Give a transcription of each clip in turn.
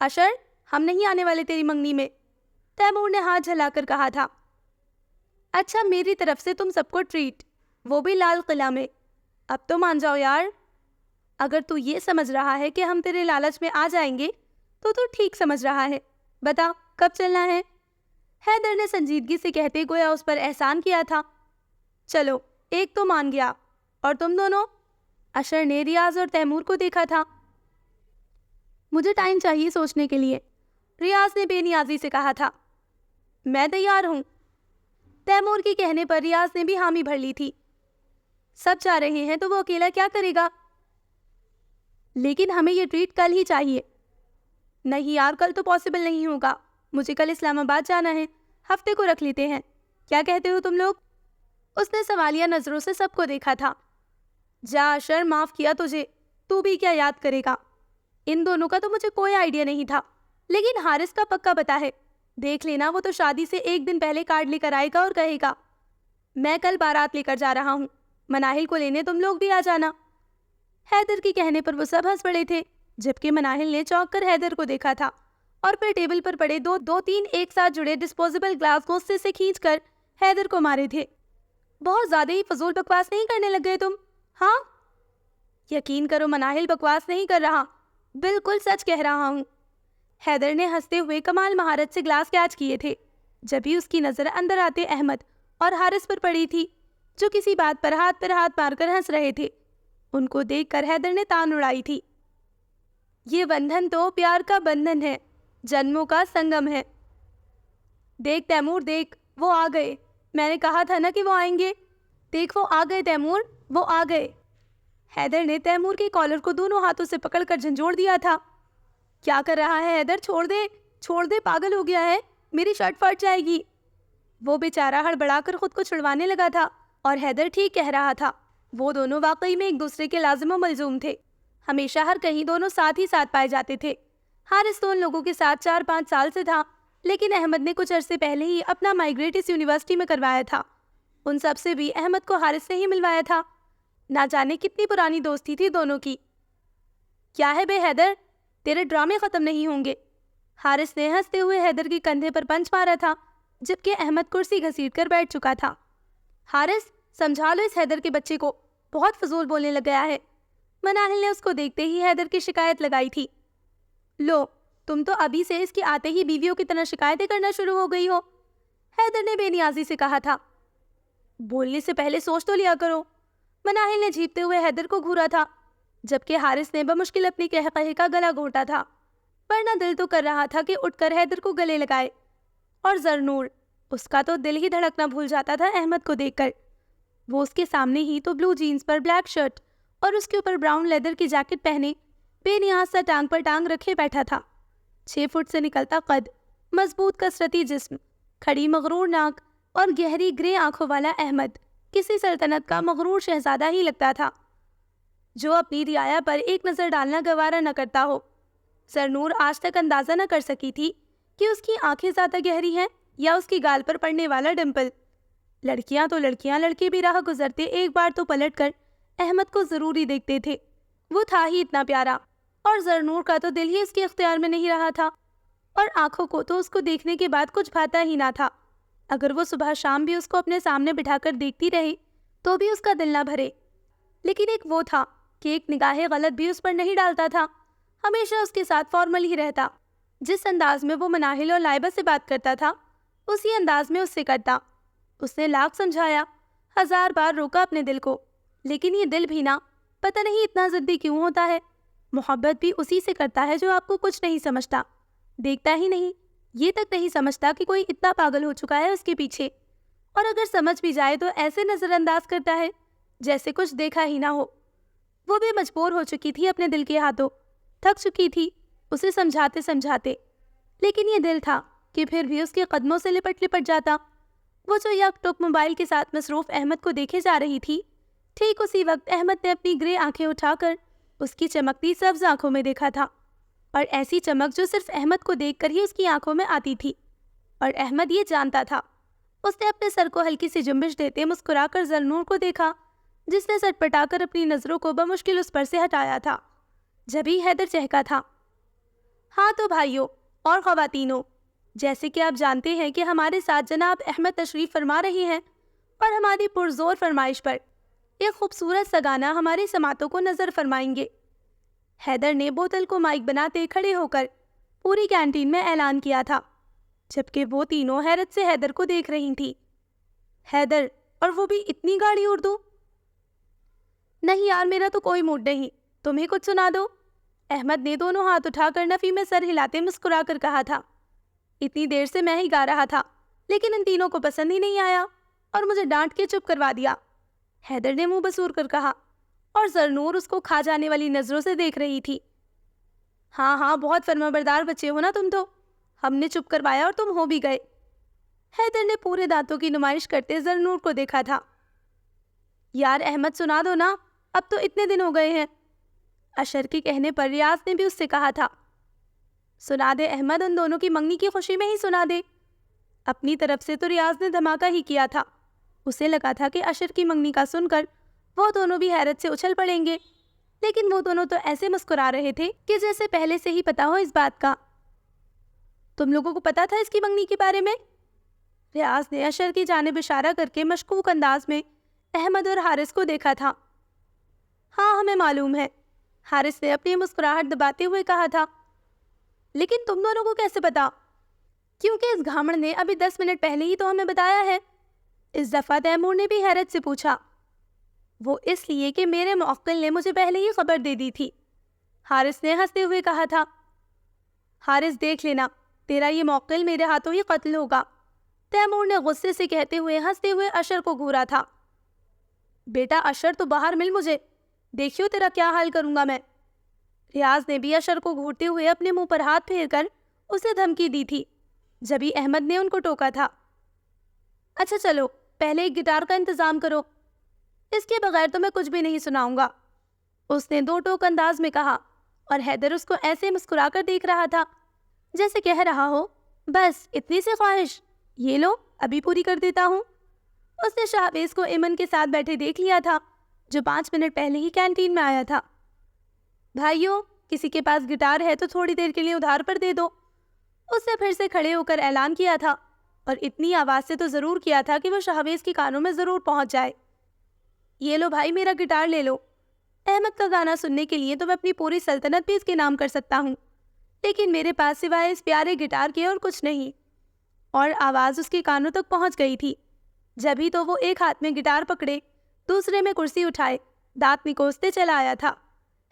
اشر، ہم نہیں آنے والے تیری منگنی میں، تیمور نے ہاتھ جھلا کر کہا تھا۔ اچھا، میری طرف سے تم سب کو ٹریٹ، وہ بھی لال قلعہ میں۔ اب تو مان جاؤ یار، اگر تو یہ سمجھ رہا ہے کہ ہم تیرے لالچ میں آ جائیں گے تو ٹھیک سمجھ رہا ہے۔ بتا کب چلنا ہے؟ حیدر نے سنجیدگی سے کہتے گویا اس پر احسان کیا تھا۔ چلو، ایک تو مان گیا، اور تم دونوں؟ اشر نے ریاض اور تیمور کو دیکھا تھا۔ مجھے ٹائم چاہیے سوچنے کے لیے، ریاض نے بے نیازی سے کہا تھا۔ میں تیار ہوں، تیمور کے کہنے پر ریاض نے بھی حامی بھر لی تھی۔ سب چاہ رہے ہیں تو وہ اکیلا کیا کرے گا؟ لیکن ہمیں یہ ٹریٹ کل ہی چاہیے۔ نہیں یار، کل تو پاسبل نہیں ہوگا، مجھے کل اسلام آباد جانا ہے، ہفتے کو رکھ لیتے ہیں، کیا کہتے ہو تم لوگ؟ اس نے سوالیہ نظروں سے سب کو دیکھا تھا۔ جا اشر، معاف کیا تجھے، تو بھی کیا یاد کرے گا؟ ان دونوں کا تو مجھے کوئی آئیڈیا نہیں تھا، لیکن حارث کا پکا پتا ہے، دیکھ لینا وہ تو شادی سے ایک دن پہلے کارڈ لے کر آئے گا اور کہے گا میں کل بارات لے کر جا رہا ہوں، مناہل کو لینے تم لوگ بھی آ جانا۔ حیدر کے کہنے پر وہ سب ہنس پڑے تھے، جبکہ مناہل نے چونک کر حیدر کو دیکھا تھا اور پھر ٹیبل پر پڑے دو تین ایک ساتھ جڑے ڈسپوزیبل گلاس غصے سے کھینچ کر حیدر کو مارے تھے۔ بہت زیادہ ہی فضول بکواس نہیں کرنے لگ گئے تم؟ ہاں یقین کرو مناہل بکواس نہیں کر رہا، بالکل سچ کہہ رہا ہوں۔ حیدر نے ہنستے ہوئے کمال مہارت سے گلاس کیچ کیے تھے، جب ہی اس کی نظر اندر آتے احمد اور حارث پر پڑی تھی، جو کسی بات پر ہاتھ مار کر ہنس رہے تھے۔ ان کو دیکھ کر حیدر نے تان اڑائی تھی۔ یہ بندھن تو پیار کا بندھن ہے، جنموں کا سنگم ہے۔ دیکھ تیمور، دیکھ وہ آ گئے، میں نے کہا تھا نا کہ وہ آئیں گے، دیکھ وہ آ گئے تیمور، وہ آ گئے۔ حیدر نے تیمور کے کالر کو دونوں ہاتھوں سے پکڑ کر جھنجھوڑ دیا تھا۔ کیا کر رہا ہے حیدر؟ چھوڑ دے، پاگل ہو گیا ہے، میری شرٹ پھٹ جائے گی۔ وہ بیچارہ ہڑبڑا کر خود کو چھڑوانے لگا تھا، اور حیدر ٹھیک کہہ رہا تھا، وہ دونوں واقعی میں ایک دوسرے کے لازم و ملزوم تھے، ہمیشہ ہر کہیں دونوں ساتھ ہی ساتھ پائے جاتے تھے۔ حارث تو ان لوگوں کے ساتھ 4-5 سال سے تھا، لیکن احمد نے کچھ عرصے پہلے ہی اپنا مائگریٹ اس یونیورسٹی میں کروایا تھا۔ ان سب سے بھی احمد کو حارث نے ہی ملوایا تھا، نہ جانے کتنی پرانی دوستی تھی دونوں کی۔ کیا ہے بے حیدر، تیرے ڈرامے ختم نہیں ہوں گے؟ حارث نے ہنستے ہوئے حیدر کے کندھے پر پنچ مارا تھا، جبکہ احمد کرسی گھسیٹ کر بیٹھ چکا تھا۔ حارث، سمجھا لو اس حیدر کے بچے کو، بہت فضول بولنے لگ گیا ہے۔ مناہل نے اس کو دیکھتے ہی حیدر کی شکایت لگائی تھی۔ لو، تم تو ابھی سے اس کی آتے ہی بیویوں کی طرح شکایتیں کرنا شروع ہو گئی ہو، حیدر نے بے نیازی سے کہا تھا۔ بولنے سے پہلے سوچ تو لیا کرو، مناہل نے جھیپتے ہوئے حیدر کو گھورا تھا، جبکہ حارث نے بمشکل اپنی قہقہے کا گلا گھونٹا تھا، ورنہ دل تو کر رہا تھا کہ اٹھ کر حیدر کو گلے لگائے۔ اور زرنور، اس کا تو دل ہی دھڑکنا بھول جاتا تھا احمد کو دیکھ کر۔ وہ اس کے سامنے ہی تو بلو جینز پر بلیک شرٹ اور اس کے اوپر براؤن لیدر کی جیکٹ پہنے بے نیاز سا ٹانگ پر ٹانگ رکھے بیٹھا تھا۔ 6 فٹ سے نکلتا قد، مضبوط کثرتی جسم، کھڑی مغرور ناک اور گہری گرے آنکھوں والا احمد کسی سلطنت کا مغرور شہزادہ ہی لگتا تھا، جو اپنی رعایا پر ایک نظر ڈالنا گوارا نہ کرتا ہو۔ زرنور آج تک اندازہ نہ کر سکی تھی کہ اس کی آنکھیں زیادہ گہری ہیں یا اس کی گال پر پڑنے والا ڈمپل۔ لڑکیاں تو لڑکیاں، لڑکے بھی راہ گزرتے ایک بار تو پلٹ کر احمد کو ضروری دیکھتے تھے، وہ تھا ہی اتنا پیارا، اور زرنور کا تو دل ہی اس کے اختیار میں نہیں رہا تھا، اور آنکھوں کو تو اس کو دیکھنے کے بعد کچھ بھاتا ہی نہ تھا۔ اگر وہ صبح شام بھی اس کو اپنے سامنے بٹھا کر دیکھتی رہے تو بھی اس کا دل نہ بھرے، لیکن ایک وہ تھا کہ ایک نگاہ غلط بھی اس پر نہیں ڈالتا تھا، ہمیشہ اس کے ساتھ فارمل ہی رہتا، جس انداز میں وہ مناہل اور لائبہ سے بات کرتا تھا اسی انداز میں اس سے کرتا۔ اس نے لاکھ سمجھایا، 1000 بار روکا اپنے دل کو، لیکن یہ دل بھی نہ، پتہ نہیں اتنا ضدی کیوں ہوتا ہے۔ محبت بھی اسی سے کرتا ہے جو آپ کو کچھ نہیں سمجھتا، دیکھتا ہی نہیں، یہ تک نہیں سمجھتا کہ کوئی اتنا پاگل ہو چکا ہے اس کے پیچھے، اور اگر سمجھ بھی جائے تو ایسے نظر انداز کرتا ہے جیسے کچھ دیکھا ہی نہ ہو۔ وہ بھی مجبور ہو چکی تھی اپنے دل کے ہاتھوں، تھک چکی تھی اسے سمجھاتے سمجھاتے، لیکن یہ دل تھا کہ پھر بھی اس کے قدموں سے لپٹ جاتا۔ وہ جو یک ٹک موبائل کے ساتھ مصروف احمد کو دیکھے جا رہی تھی، ٹھیک اسی وقت احمد نے اپنی گرے آنکھیں اٹھا کر اس کی چمکتی سبز آنکھوں میں دیکھا تھا، اور ایسی چمک جو صرف احمد کو دیکھ کر ہی اس کی آنکھوں میں آتی تھی، اور احمد یہ جانتا تھا۔ اس نے اپنے سر کو ہلکی سی جنبش دیتے مسکرا کر زرنور کو دیکھا، جس نے سٹپٹا کر اپنی نظروں کو بمشکل اس پر سے ہٹایا تھا۔ جبھی حیدر چہکا تھا۔ ہاں تو بھائیوں اور خواتینوں، جیسے کہ آپ جانتے ہیں کہ ہمارے ساتھ جناب احمد تشریف فرما رہی ہیں اور ہماری پرزور فرمائش پر ایک خوبصورت سا گانا ہماری سماعتوں کو نظر فرمائیں گے۔ حیدر نے بوتل کو مائک بناتے کھڑے ہو کر پوری کینٹین میں اعلان کیا تھا، جبکہ وہ تینوں حیرت سے حیدر کو دیکھ رہی تھی۔ حیدر، اور وہ بھی اتنی گاڑی اردو؟ نہیں یار، میرا تو کوئی موڈ نہیں، تمہیں کچھ سنا دو، احمد نے دونوں ہاتھ اٹھا کر نفی میں سر ہلاتے مسکرا کر کہا تھا۔ اتنی دیر سے میں ہی گا رہا تھا، لیکن ان تینوں کو پسند ہی نہیں آیا اور مجھے ڈانٹ کے چپ کروا دیا، حیدر نے منہ بسور کر کہا، اور زرنور اس کو کھا جانے والی نظروں سے دیکھ رہی تھی۔ ہاں ہاں، بہت فرما بردار بچے ہو نا تم تو، ہم نے چپ کروایا اور تم ہو بھی گئے۔ حیدر نے پورے دانتوں کی نمائش کرتے زرنور کو دیکھا تھا۔ یار احمد سنا دو نا، اب تو اتنے دن ہو گئے ہیں۔ اشر کے کہنے پر ریاض نے بھی اس سے کہا تھا۔ سنا دے احمد، ان دونوں کی منگنی کی خوشی میں ہی سنا دے۔ اپنی طرف سے تو ریاض نے دھماکہ ہی کیا تھا، اسے لگا تھا کہ اشر کی منگنی کا سن کر وہ دونوں بھی حیرت سے اچھل پڑیں گے، لیکن وہ دونوں تو ایسے مسکرا رہے تھے کہ جیسے پہلے سے ہی پتا ہو اس بات کا۔ تم لوگوں کو پتا تھا اس کی منگنی کے بارے میں؟ ریاض نے اشر کی جانب اشارہ کر کے مشکوک انداز میں احمد اور حارث کو دیکھا تھا۔ ہاں ہمیں معلوم ہے، حارث نے اپنی مسکراہٹ دباتے ہوئے کہا تھا۔ لیکن تم دونوں کو کیسے پتا؟ کیونکہ اس گھامڑ نے ابھی 10 منٹ پہلے ہی تو ہمیں بتایا ہے، اس دفعہ تیمور نے بھی حیرت سے پوچھا۔ وہ اس لیے کہ میرے موکل نے مجھے پہلے ہی خبر دے دی تھی، حارث نے ہنستے ہوئے کہا تھا۔ حارث دیکھ لینا، تیرا یہ موکل میرے ہاتھوں ہی قتل ہوگا، تیمور نے غصے سے کہتے ہوئے ہنستے ہوئے اشر کو گھورا تھا۔ بیٹا اشر، تو باہر مل مجھے، دیکھیو تیرا کیا حال کروں گا میں۔ ریاض نے بھی اشر کو گھورتے ہوئے اپنے منہ پر ہاتھ پھیر کر اسے دھمکی دی تھی، جبھی احمد نے ان کو ٹوکا تھا۔ اچھا چلو، پہلے ایک گٹار کا انتظام کرو، اس کے بغیر تو میں کچھ بھی نہیں سناؤں گا، اس نے دو ٹوک انداز میں کہا، اور حیدر اس کو ایسے مسکرا کر دیکھ رہا تھا جیسے کہہ رہا ہو، بس اتنی سی خواہش، یہ لو ابھی پوری کر دیتا ہوں۔ اس نے شاہویز کو ایمن کے ساتھ بیٹھے دیکھ لیا تھا، جو 5 منٹ پہلے ہی کینٹین میں آیا تھا۔ بھائیوں، کسی کے پاس گٹار ہے تو تھوڑی دیر کے لیے ادھار پر دے دو، اس نے پھر سے کھڑے ہو کر اعلان کیا تھا، اور اتنی آواز سے تو ضرور کیا تھا کہ وہ شاہویز کی کانوں میں ضرور پہنچ جائے۔ یہ لو بھائی، میرا گٹار لے لو، احمد کا گانا سننے کے لیے تو میں اپنی پوری سلطنت بھی اس کے نام کر سکتا ہوں، لیکن میرے پاس سوائے اس پیارے گٹار کے اور کچھ نہیں۔ اور آواز اس کے کانوں تک پہنچ گئی تھی، جبھی تو وہ ایک ہاتھ میں گٹار پکڑے، دوسرے میں کرسی اٹھائے دانت نکوستے چلا آیا تھا۔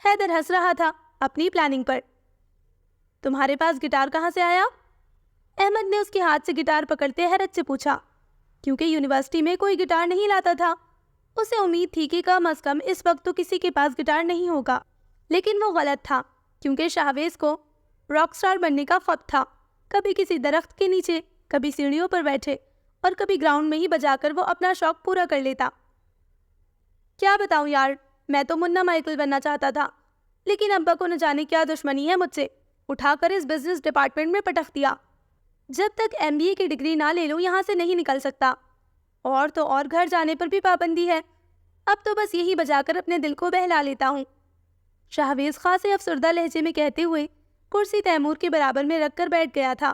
حیدر ہنس رہا تھا اپنی پلاننگ پر۔ تمہارے پاس گٹار کہاں سے آیا؟ احمد نے اس کے ہاتھ سے گٹار پکڑتے حیرت سے پوچھا، کیونکہ یونیورسٹی میں کوئی گٹار نہیں لاتا تھا۔ اسے امید تھی کہ کم از کم اس وقت تو کسی کے پاس گٹار نہیں ہوگا، لیکن وہ غلط تھا، کیونکہ شاہویز کو راک سٹار بننے کا خواب تھا۔ کبھی کسی درخت کے نیچے، کبھی سیڑھیوں پر بیٹھے، اور کبھی گراؤنڈ میں ہی بجا کر وہ اپنا شوق پورا کر لیتا۔ کیا بتاؤں یار، میں تو منا مائیکل بننا چاہتا تھا، لیکن ابا کو نہ جانے کیا دشمنی ہے مجھ سے، اٹھا کر اس بزنس ڈپارٹمنٹ میں پٹخ دیا۔ جب تک MBA کی ڈگری نہ لے لوں یہاں سے نہیں نکل سکتا، اور تو اور گھر جانے پر بھی پابندی ہے، اب تو بس یہی بجا کر اپنے دل کو بہلا لیتا ہوں، شاہویز خاصے افسردہ لہجے میں کہتے ہوئے کرسی تیمور کے برابر میں رکھ کر بیٹھ گیا تھا۔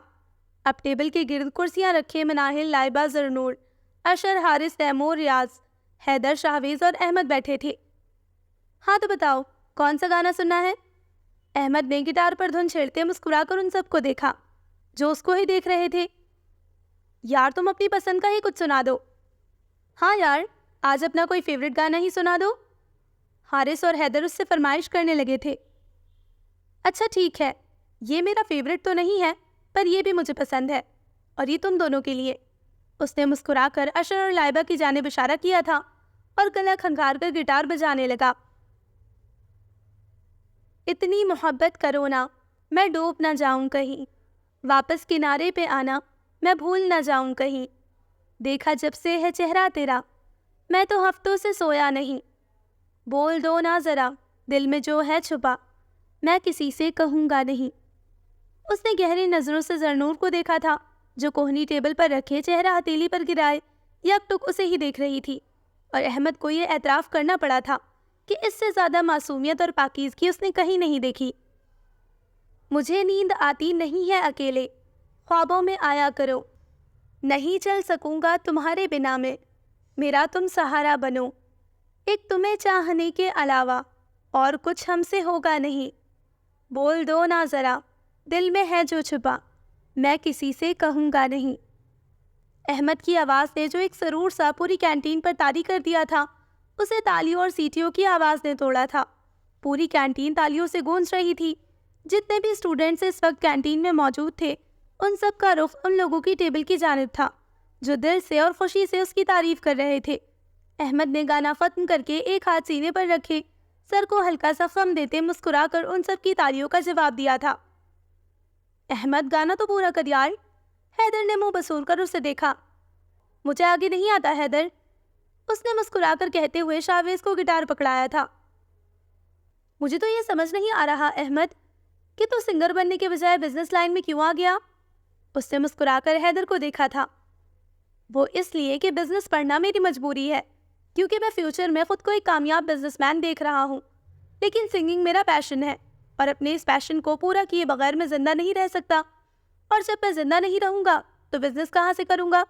اب ٹیبل کے گرد کرسیاں رکھے مناہل، لائبہ، زرنور، اشر، حارث، تیمور، ریاض، حیدر، شاہویز اور احمد بیٹھے تھے۔ ہاں تو بتاؤ، کون سا گانا سننا ہے؟ احمد نے گٹار پر دھن چھیڑتے مسکرا کر ان سب کو دیکھا جو اس کو ہی دیکھ رہے تھے۔ یار تم اپنی پسند کا ہی کچھ سنا دو۔ ہاں یار، آج اپنا کوئی فیوریٹ گانا ہی سنا دو، حارث اور حیدر اس سے فرمائش کرنے لگے تھے۔ اچھا ٹھیک ہے، یہ میرا فیوریٹ تو نہیں ہے، پر یہ بھی مجھے پسند ہے، اور یہ تم دونوں کے لیے۔ اس نے مسکرا کر اشر اور لائبہ کی جانب اشارہ کیا تھا اور گلا کھنگار کر گٹار بجانے لگا۔ اتنی محبت کرو نا، میں ڈوب نہ جاؤں کہیں، واپس کنارے پہ آنا، میں بھول نہ جاؤں کہیں، دیکھا جب سے ہے چہرہ تیرا، میں تو ہفتوں سے سویا نہیں، بول دو نا ذرا دل میں جو ہے چھپا، میں کسی سے کہوں گا نہیں۔ اس نے گہری نظروں سے زرنور کو دیکھا تھا، جو کوہنی ٹیبل پر رکھے چہرہ ہتھیلی پر گرائے یک ٹک اسے ہی دیکھ رہی تھی، اور احمد کو یہ اعتراف کرنا پڑا تھا کہ اس سے زیادہ معصومیت اور پاکیزگی اس نے کہیں نہیں دیکھی۔ مجھے نیند آتی نہیں ہے اکیلے، خوابوں میں آیا کرو، نہیں چل سکوں گا تمہارے بنا میں، میرا تم سہارا بنو، ایک تمہیں چاہنے کے علاوہ اور کچھ ہم سے ہوگا نہیں، بول دو نا ذرا دل میں ہے جو چھپا، میں کسی سے کہوں گا نہیں۔ احمد کی آواز نے جو ایک سرور سا پوری کینٹین پر طاری کر دیا تھا، اسے تالیوں اور سیٹیوں کی آواز نے توڑا تھا۔ پوری کینٹین تالیوں سے گونج رہی تھی۔ جتنے بھی اسٹوڈنٹس اس وقت کینٹین میں موجود تھے، ان سب کا رخ ان لوگوں کی ٹیبل کی جانب تھا جو دل سے اور خوشی سے اس کی تعریف کر رہے تھے۔ احمد نے گانا ختم کر کے ایک ہاتھ سینے پر رکھے، سر کو ہلکا سا خم دیتے مسکرا کر ان سب کی تالیوں کا جواب دیا تھا۔ احمد گانا تو پورا کر یار۔ حیدر نے منہ بسور کر اسے دیکھا۔ مجھے آگے نہیں آتا حیدر، اس نے مسکرا کر کہتے ہوئے شاویز کو گٹار پکڑایا تھا۔ مجھے تو یہ سمجھ نہیں آ رہا احمد کہ تو سنگر بننے کے بجائے بزنس لائن میں کیوں آ گیا؟ اس نے مسکرا کر حیدر کو دیکھا تھا۔ وہ اس لیے کہ بزنس پڑھنا میری مجبوری ہے، کیونکہ میں فیوچر میں خود کو ایک کامیاب بزنس مین دیکھ رہا ہوں، لیکن سنگنگ میرا پیشن ہے اور اپنے اس پیشن کو پورا کیے بغیر میں زندہ نہیں رہ سکتا، اور جب میں زندہ نہیں رہوں گا تو بزنس کہاں سے کروں گا؟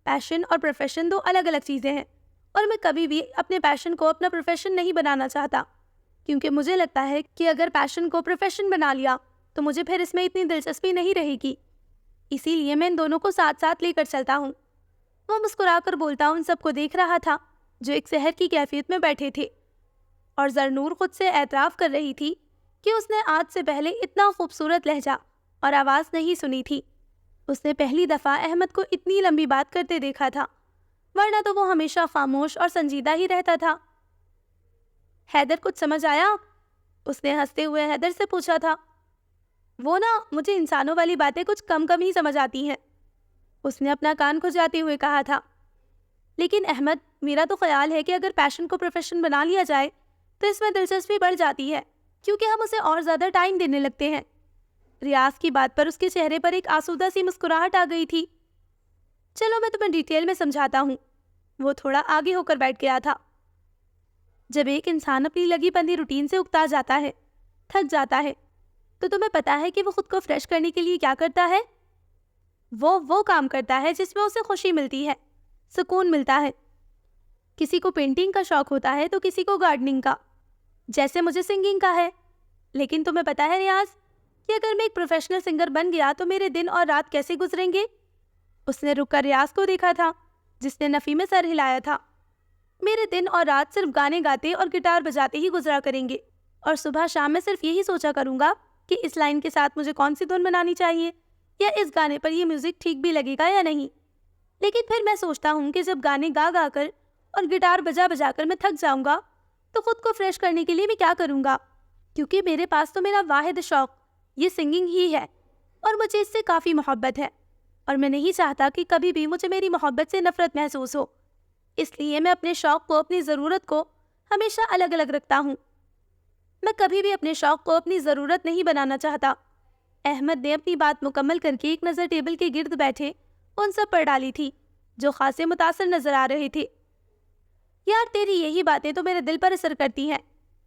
پیشن اور پروفیشن دو الگ الگ چیزیں ہیں، اور میں کبھی بھی اپنے پیشن کو اپنا پروفیشن نہیں بنانا چاہتا، کیونکہ مجھے لگتا ہے کہ اگر پیشن کو پروفیشن بنا لیا تو مجھے پھر اس میں اتنی دلچسپی نہیں رہے گی، اسی لیے میں ان دونوں کو ساتھ ساتھ لے کر چلتا ہوں۔ وہ مسکرا کر بولتا ان سب کو دیکھ رہا تھا جو ایک سحر کی کیفیت میں بیٹھے تھے، اور زرنور خود سے اعتراف کر رہی تھی کہ اس نے آج سے پہلے اتنا خوبصورت لہجہ اور آواز نہیں سنی تھی۔ اس نے پہلی دفعہ احمد کو اتنی لمبی بات کرتے دیکھا تھا، ورنہ تو وہ ہمیشہ خاموش اور سنجیدہ ہی رہتا تھا۔ حیدر کچھ سمجھ آیا؟ اس نے ہنستے ہوئے حیدر سے پوچھا تھا۔ وہ نا مجھے انسانوں والی باتیں کچھ کم ہی سمجھ آتی ہیں، اس نے اپنا کان کھجاتے ہوئے کہا تھا۔ لیکن احمد، میرا تو خیال ہے کہ اگر پیشن کو پروفیشن بنا لیا جائے تو اس میں دلچسپی بڑھ جاتی ہے، کیونکہ ہم اسے اور زیادہ ٹائم دینے لگتے ہیں۔ ریاض کی بات پر اس کے چہرے پر ایک آسودہ سی مسکراہٹ آ گئی تھی۔ چلو میں تمہیں ڈیٹیل میں سمجھاتا ہوں۔ وہ تھوڑا آگے ہو کر بیٹھ گیا تھا۔ جب ایک انسان اپنی لگی بندھی روٹین سے اکتا جاتا ہے، تھک جاتا ہے، تو تمہیں پتا ہے کہ وہ خود کو فریش کرنے کے لیے کیا کرتا ہے؟ وہ کام کرتا ہے جس میں اسے خوشی ملتی ہے، سکون ملتا ہے۔ کسی کو پینٹنگ کا شوق ہوتا ہے تو کسی کو گارڈننگ کا، جیسے مجھے سنگنگ کا ہے۔ لیکن تمہیں پتا ہے ریاض کہ اگر میں ایک پروفیشنل سنگر بن گیا تو میرے دن اور رات کیسے گزریں گے؟ اس نے رک کر ریاض کو دیکھا تھا جس نے نفی میں سر ہلایا تھا۔ میرے دن اور رات صرف گانے گاتے اور گٹار بجاتے ہی گزرا کریں گے، اور صبح شام میں صرف یہی سوچا کروں گا کہ اس لائن کے ساتھ مجھے کون سی دھن بنانی چاہیے، یا اس گانے پر یہ میوزک ٹھیک بھی لگے گا یا نہیں۔ لیکن پھر میں سوچتا ہوں کہ جب گانے گا گا کر اور گٹار بجا بجا کر میں تھک جاؤں گا تو خود کو فریش کرنے کے لیے میں کیا کروں گا؟ کیونکہ میرے پاس تو میرا واحد شوق یہ سنگنگ ہی ہے، اور مجھے اس سے کافی محبت ہے، اور میں نہیں چاہتا کہ کبھی بھی مجھے میری محبت سے نفرت محسوس ہو۔ اس لیے میں اپنے شوق کو، اپنی ضرورت کو ہمیشہ الگ الگ رکھتا ہوں۔ میں کبھی بھی اپنے شوق کو اپنی ضرورت نہیں بنانا چاہتا۔ احمد نے اپنی بات مکمل کر کے ایک نظر ٹیبل کے گرد بیٹھے ان سب پر ڈالی تھی جو خاصے متاثر نظر آ رہے تھے۔ یار تیری یہی باتیں تو میرے دل پر اثر کرتی ہیں،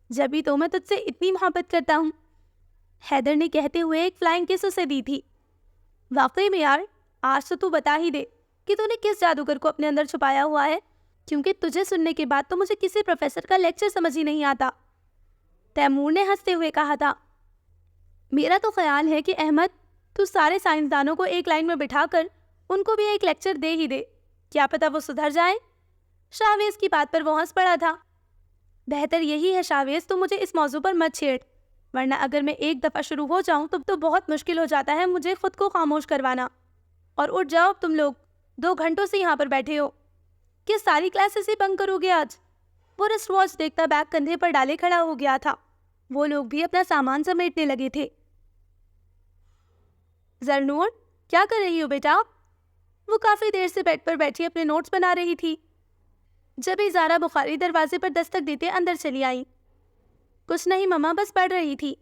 جبھی تو میں تجھ سے اتنی محبت کرتا ہوں، حیدر نے کہتے ہوئے ایک فلائنگ کس اسے دی تھی۔ واقعی میں یار، آج تو بتا ہی دے کہ تو نے کس جادوگر کو اپنے اندر چھپایا ہوا ہے، کیونکہ تجھے سننے کے بعد تو مجھے کسی پروفیسر کا لیکچر سمجھ ہی نہیں آتا۔ تیمور نے ہنستے ہوئے کہا تھا۔ میرا تو خیال ہے کہ احمد، تو سارے سائنسدانوں کو ایک لائن میں بٹھا کر ان کو بھی ایک لیکچر دے ہی دے، کیا پتا وہ سدھر جائیں۔ شاویز کی بات پر وہ ہنس پڑا تھا۔ بہتر یہی ہے شاویز، تو مجھے اس موضوع پر مت چھیڑ، ورنہ اگر میں ایک دفعہ شروع ہو جاؤں تو بہت مشکل ہو جاتا ہے مجھے خود کو خاموش کروانا۔ اور اٹھ جاؤ تم لوگ، 2 گھنٹوں سے یہاں پر بیٹھے ہو، کہ ساری کلاسز ہی بنک کرو گے آج؟ وہ رسٹ واچ دیکھتا بیگ کندھے پر ڈالے کھڑا ہو گیا تھا۔ وہ لوگ بھی اپنا سامان سمیٹنے لگے تھے۔ زرنور، کیا کر رہی ہو بیٹا؟ وہ کافی دیر سے بیڈ پر بیٹھی اپنے نوٹس بنا رہی تھی، جب زارا بخاری دروازے پر دستک دیتے اندر چلی آئی۔ کچھ نہیں مما، بس پڑھ رہی تھی،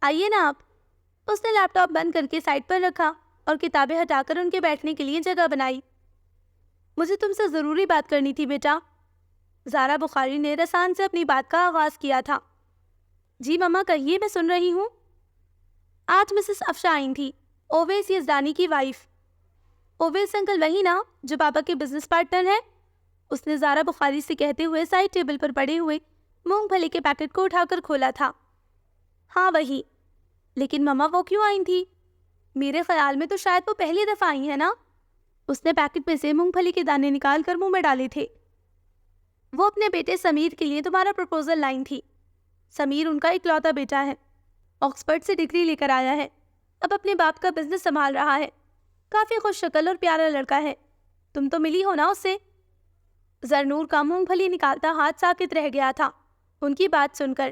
آئیے نا آپ۔ اس نے لیپ ٹاپ بند کر کے سائڈ پر رکھا اور کتابیں ہٹا کر ان کے بیٹھنے کے لیے جگہ بنائی۔ مجھے تم سے ضروری بات کرنی تھی بیٹا، زارا بخاری نے رسان سے اپنی بات کا آغاز کیا تھا۔ جی مما کہیے، میں سن رہی ہوں۔ آج مسز افشا آئی تھی، اویس یزدانی کی وائف۔ اویس انکل وہی نا جو پاپا کے بزنس پارٹنر ہیں؟ اس نے زارا بخاری سے کہتے ہوئے سائڈ ٹیبل پر پڑے ہوئے مونگ پھلی کے پیکٹ کو اٹھا کر کھولا تھا۔ ہاں وہی، لیکن مما وہ کیوں آئی تھی؟ میرے خیال میں تو شاید وہ پہلی دفعہ آئی ہے نا۔ اس نے پیکٹ میں سے مونگ پھلی کے دانے نکال کر منہ میں ڈالے تھے۔ وہ اپنے بیٹے سمیر کے لیے تمہارا پرپوزل لائن تھی۔ سمیر ان کا اکلوتا بیٹا ہے، آکسفورڈ سے ڈگری لے کر آیا ہے، اب اپنے باپ کا بزنس سنبھال رہا ہے، کافی خوش شکل اور پیارا لڑکا ہے۔ تم تو ملی ہو نا اس سے؟ زرنور کا مونگ پھلی نکالتا ہاتھ ساکت رہ گیا تھا ان کی بات سن کر۔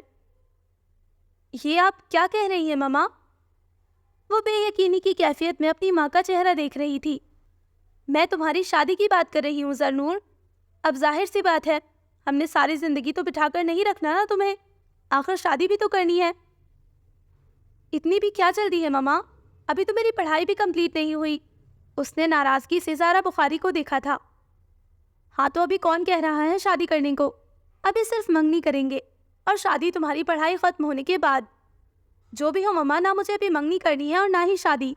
یہ آپ کیا کہہ رہی ہیں مما؟ وہ بے یقینی کی کیفیت میں اپنی ماں کا چہرہ دیکھ رہی تھی۔ میں تمہاری شادی کی بات کر رہی ہوں زرنور۔ اب ظاہر سی بات ہے، ہم نے ساری زندگی تو بٹھا کر نہیں رکھنا نا تمہیں، آخر شادی بھی تو کرنی ہے۔ اتنی بھی کیا جلدی ہے مما؟ ابھی تو میری پڑھائی بھی کمپلیٹ نہیں ہوئی۔ اس نے ناراضگی سے زارا بخاری کو دیکھا تھا۔ ہاں تو ابھی کون کہہ رہا ہے شادی کرنے کو؟ ابھی صرف منگنی کریں گے، اور شادی تمہاری پڑھائی ختم ہونے کے بعد۔ جو بھی ہو مما، نہ مجھے ابھی منگنی کرنی ہے اور نہ ہی شادی،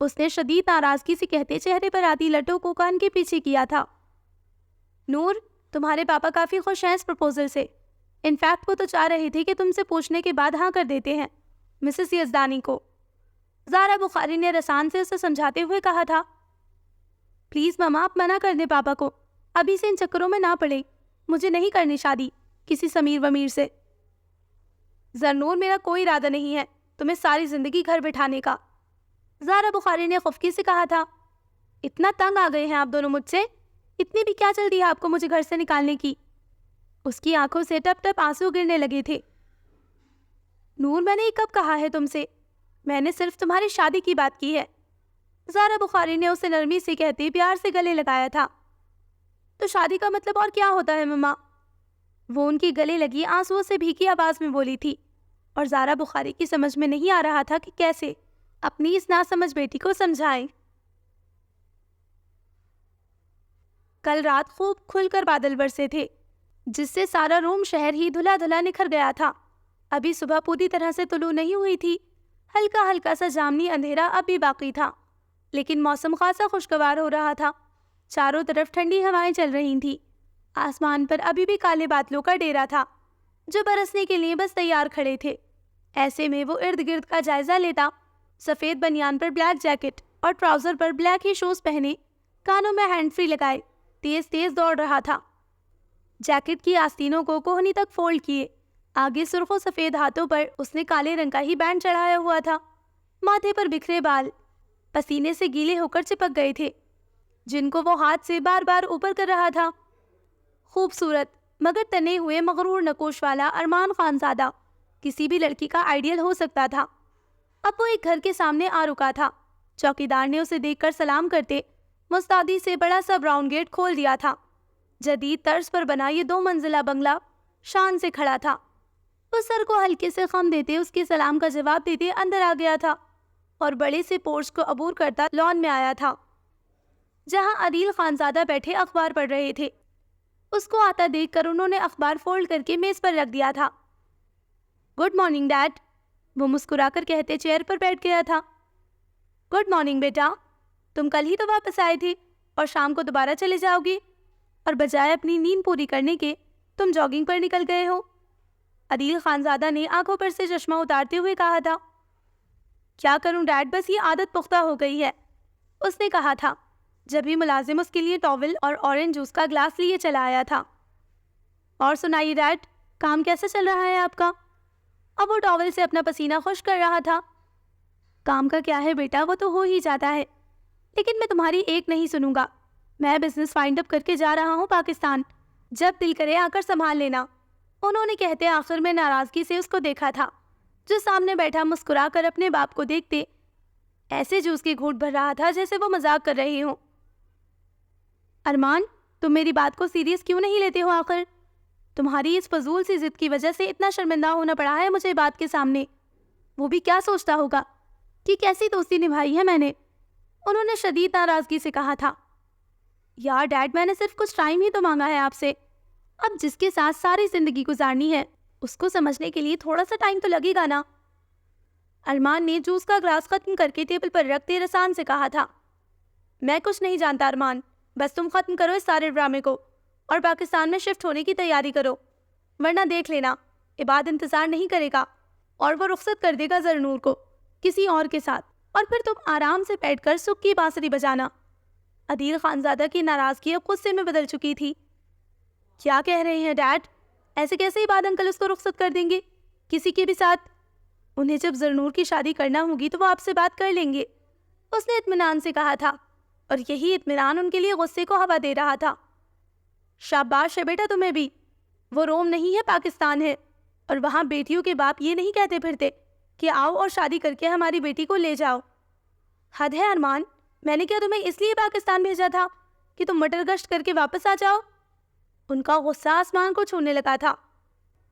اس نے شدید ناراضگی سے کہتے چہرے پر آتی لٹوں کو کان کے پیچھے کیا تھا۔ نور، تمہارے پاپا کافی خوش ہیں اس پرپوزل سے، انفیکٹ وہ تو چاہ رہے تھے کہ تم سے پوچھنے کے بعد ہاں کر دیتے ہیں مسز یزدانی کو۔ زارا بخاری نے رسان سے اسے سمجھاتے ہوئے کہا تھا۔ پلیز مما، آپ منع کر دیں پاپا کو، ابھی سے ان چکروں میں نہ پڑے، مجھے نہیں کرنی شادی کسی سمیر ومیر سے۔ زرنور، میرا کوئی ارادہ نہیں ہے تمہیں ساری زندگی گھر بٹھانے کا، زارا بخاری نے خفگی سے کہا تھا۔ اتنا تنگ آ گئے ہیں آپ دونوں مجھ سے؟ اتنی بھی کیا جلدی ہے آپ کو مجھے گھر سے نکالنے کی؟ اس کی آنکھوں سے ٹپ ٹپ آنسو گرنے لگے تھے۔ نور، میں نے یہ کب کہا ہے تم سے؟ میں نے صرف تمہاری شادی کی بات کی ہے، زارا بخاری نے اسے نرمی سے کہتے پیار سے گلے لگایا تھا۔ تو شادی کا مطلب اور کیا ہوتا ہے مما؟ وہ ان کی گلے لگی آنسوؤں سے بھیگی آواز میں بولی تھی، اور زارا بخاری کی سمجھ میں نہیں آ رہا تھا کہ کیسے اپنی اس ناسمجھ بیٹی کو سمجھائیں۔ کل رات خوب کھل کر بادل برسے تھے، جس سے سارا روم شہر ہی دھلا دھلا نکھر گیا تھا۔ ابھی صبح پوری طرح سے طلوع نہیں ہوئی تھی، ہلکا ہلکا سا جامنی اندھیرا اب بھی باقی تھا، لیکن موسم خاصا خوشگوار ہو رہا تھا۔ چاروں طرف ٹھنڈی ہوائیں چل رہی تھیں، آسمان پر ابھی بھی کالے بادلوں کا ڈیرا تھا جو برسنے کے لیے بس تیار کھڑے تھے۔ ایسے میں وہ ارد گرد کا جائزہ لیتا، سفید بنیان پر بلیک جیکٹ اور ٹراؤزر پر بلیک ہی شوز پہنے، کانوں میں ہینڈ فری لگائے تیز تیز دوڑ رہا تھا۔ جیکٹ کی آستینوں کو کوہنی تک فولڈ کیے، آگے سرخ و سفید ہاتھوں پر اس نے کالے رنگ کا ہی بینڈ چڑھایا ہوا تھا، ماتھے پر بکھرے بال پسینے سے گیلے ہو کر چپک گئے تھے، جن کو وہ ہاتھ سے بار بار اوپر کر رہا تھا۔ خوبصورت مگر تنے ہوئے مغرور نقوش والا ارمان خان زادہ کسی بھی لڑکی کا آئیڈیل ہو سکتا تھا۔ اب وہ ایک گھر کے سامنے آ رکا تھا، چوکیدار نے اسے دیکھ کر سلام کرتے مستعدی سے بڑا سا براؤن گیٹ کھول دیا تھا۔ جدید طرز پر بنا یہ 2 منزلہ بنگلہ شان سے کھڑا تھا۔ وہ سر کو ہلکے سے خم دیتے اس کے سلام کا جواب دیتے اندر آ گیا تھا، اور بڑے سے پورچ کو عبور کرتا لان میں آیا تھا، جہاں عدیل خانزادہ بیٹھے اخبار پڑھ رہے تھے۔ اس کو آتا دیکھ کر انہوں نے اخبار فولڈ کر کے میز پر رکھ دیا تھا۔ گڈ مارننگ ڈیڈ، وہ مسکرا کر کہتے چیئر پر بیٹھ گیا تھا۔ گڈ مارننگ بیٹا، تم کل ہی تو واپس آئے تھے اور شام کو دوبارہ چلے جاؤ گے، اور بجائے اپنی نیند پوری کرنے کے تم جاگنگ پر نکل گئے ہو، عدیل خانزادہ نے آنکھوں پر سے چشمہ اتارتے ہوئے کہا تھا۔ کیا کروں ڈیڈ، بس یہ عادت پختہ ہو گئی ہے، اس نے کہا تھا جب بھی ملازم اس کے لیے ٹاول اور اورنج جوس کا گلاس لیے چلا آیا تھا۔ اور سنائیے ڈیڈ، کام کیسا چل رہا ہے آپ کا؟ اب وہ ٹاول سے اپنا پسینہ خشک کر رہا تھا۔ کام کا کیا ہے بیٹا، وہ تو ہو ہی جاتا ہے، لیکن میں تمہاری ایک نہیں سنوں گا۔ میں بزنس فائنڈ اپ کر کے جا رہا ہوں پاکستان، جب دل کرے آ کر سنبھال لینا، انہوں نے کہتے آخر میں ناراضگی سے اس کو دیکھا تھا، جو سامنے بیٹھا مسکرا کر اپنے باپ کو دیکھتے ایسے جوس کے گھونٹ بھر رہا تھا جیسے وہ مذاق کر رہے ہوں۔ ارمان، تم میری بات کو سیریس کیوں نہیں لیتے ہو؟ آخر تمہاری اس فضول سی ضد کی وجہ سے اتنا شرمندہ ہونا پڑا ہے مجھے بات کے سامنے۔ وہ بھی کیا سوچتا ہوگا کہ کیسی دوستی نبھائی ہے میں نے، انہوں نے شدید ناراضگی سے کہا تھا۔ یار ڈیڈ، میں نے صرف کچھ ٹائم ہی تو مانگا ہے آپ سے، اب جس کے ساتھ ساری زندگی گزارنی ہے اس کو سمجھنے کے لیے تھوڑا سا ٹائم تو لگے گا نا۔ ارمان نے جوس کا گلاس ختم کر کے ٹیبل پر رکھتے رسان سے کہا تھا۔ میں کچھ نہیں جانتا ارمان، بس تم ختم کرو اس سارے ڈرامے کو اور پاکستان میں شفٹ ہونے کی تیاری کرو، ورنہ دیکھ لینا عباد انتظار نہیں کرے گا اور وہ رخصت کر دے گا زرنور کو کسی اور کے ساتھ، اور پھر تم آرام سے بیٹھ کر سکھ کی بانسری بجانا۔ عدیل خانزادہ کی ناراضگی اب غصے میں بدل چکی تھی۔ کیا کہہ رہے ہیں ڈیڈ؟ ایسے کیسے عباد انکل اس کو رخصت کر دیں گے کسی کے بھی ساتھ؟ انہیں جب زرنور کی شادی کرنا ہوگی تو وہ آپ سے بات کر لیں گے، اس نے اطمینان سے کہا تھا، اور یہی اطمینان ان کے لیے غصے کو ہوا دے رہا تھا۔ شاباش ہے بیٹا تمہیں بھی، وہ روم نہیں ہے پاکستان ہے، اور وہاں بیٹیوں کے باپ یہ نہیں کہتے پھرتے کہ آؤ اور شادی کر کے ہماری بیٹی کو لے جاؤ۔ حد ہے ارمان، میں نے کیا تمہیں اس لیے پاکستان بھیجا تھا کہ تم مٹر گشت کر کے واپس آ جاؤ؟ ان کا غصہ آسمان کو چھونے لگا تھا۔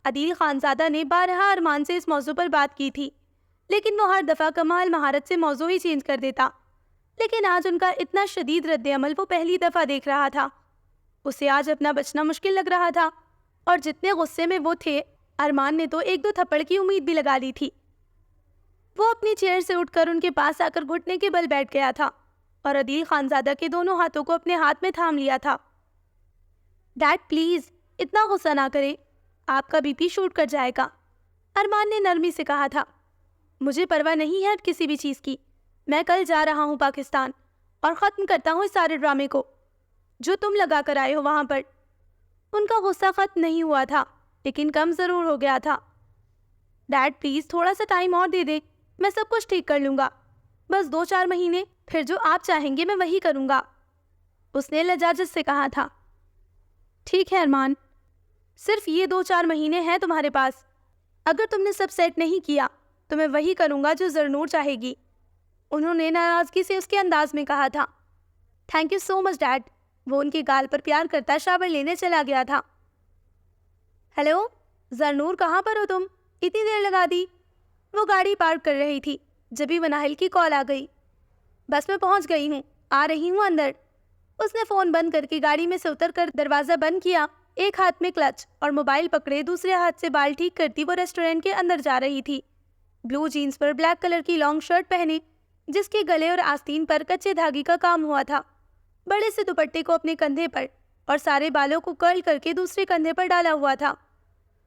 عدیل خانزادہ نے بارہا ارمان سے اس موضوع پر بات کی تھی، لیکن وہ ہر دفعہ کمال مہارت سے موضوع ہی چینج کر دیتا، لیکن آج ان کا اتنا شدید رد عمل وہ پہلی دفعہ دیکھ رہا تھا۔ اسے آج اپنا بچنا مشکل لگ رہا تھا، اور جتنے غصے میں وہ تھے ارمان نے تو ایک دو تھپڑ کی امید بھی لگا لی تھی۔ وہ اپنی چیئر سے اٹھ کر ان کے پاس آ کر گھٹنے کے بل بیٹھ گیا تھا اور عدیل خانزادہ کے دونوں ہاتھوں کو اپنے ہاتھ میں تھام لیا تھا۔ ڈیڈ پلیز اتنا غصہ نہ کرے، آپ کا بی پی شوٹ کر جائے گا، ارمان نے نرمی سے کہا تھا۔ مجھے پرواہ نہیں ہے اب کسی بھی چیز کی، میں کل جا رہا ہوں پاکستان اور ختم کرتا ہوں اس سارے ڈرامے کو جو تم لگا کر آئے ہو وہاں پر۔ ان کا غصہ ختم نہیں ہوا تھا، لیکن کم ضرور ہو گیا تھا۔ ڈیڈ پلیز تھوڑا سا ٹائم اور دے دے، میں سب کچھ ٹھیک کر لوں گا، بس 2-4 مہینے، پھر جو آپ چاہیں گے میں وہی کروں گا، اس نے لجاجت سے کہا تھا۔ ٹھیک ہے ارمان، صرف یہ 2-4 مہینے ہیں تمہارے پاس، اگر تم نے سب سیٹ نہیں کیا تو میں وہی کروں گا جو زرنور چاہے گی، انہوں نے ناراضگی سے اس کے انداز میں کہا تھا۔ Thank you so much dad, وہ ان کے گال پر پیار کرتا شاور لینے چلا گیا تھا۔ ہیلو زرنور، کہاں پر ہو تم؟ اتنی دیر لگا دی۔ وہ گاڑی پارک کر رہی تھی جبھی مناہل کی کال آ گئی۔ بس میں پہنچ گئی ہوں، آ رہی ہوں اندر۔ اس نے فون بند کر کے گاڑی میں سے اتر کر دروازہ بند کیا، ایک ہاتھ میں کلچ اور موبائل پکڑے دوسرے ہاتھ سے بال ٹھیک کرتی وہ ریسٹورنٹ کے اندر جا رہی تھی۔ بلو جینز پر بلیک کلر کی لانگ شرٹ پہنے، جس کے گلے اور آستین پر کچے دھاگے کا کام ہوا تھا، بڑے سے دوپٹے کو اپنے کندھے پر اور سارے بالوں کو کرل کر کے دوسرے کندھے پر ڈالا ہوا تھا،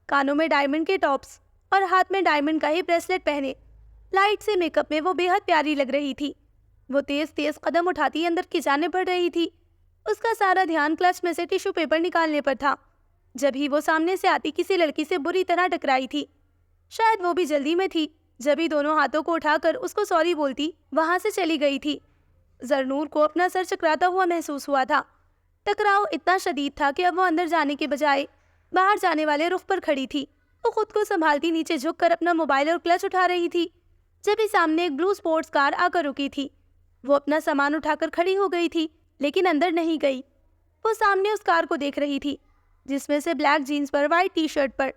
کانوں میں ڈائمنڈ کے ٹاپس اور ہاتھ میں ڈائمنڈ کا ہی بریسلٹ پہنے، لائٹ سے میک اپ میں وہ بے حد پیاری لگ رہی تھی۔ وہ تیز تیز قدم اٹھاتی اندر کی جانب بڑھ رہی تھی، اس کا سارا دھیان کلچ میں سے ٹیشو پیپر نکالنے پر تھا، جب ہی وہ سامنے سے آتی کسی لڑکی سے بری طرح ٹکرائی تھی۔ شاید وہ بھی جلدی میں تھی، جب ہی دونوں ہاتھوں کو اٹھا کر اس کو سوری بولتی وہاں سے چلی گئی تھی۔ زرنور کو اپنا سر چکراتا ہوا محسوس ہوا تھا۔ ٹکراؤ اتنا شدید تھا کہ اب وہ اندر جانے کے بجائے باہر جانے والے رخ پر کھڑی تھی۔ وہ خود کو سنبھالتی نیچے جھک کر اپنا موبائل اور کلچ اٹھا رہی تھی، جب ہی سامنے ایک بلو سپورٹس کار آ کر رکی تھی۔ وہ اپنا سامان اٹھا کر کھڑی ہو گئی تھی، لیکن اندر نہیں گئی۔ وہ سامنے اس کار کو دیکھ رہی تھی، جس میں سے بلیک جینز پر وائٹ ٹی شرٹ پر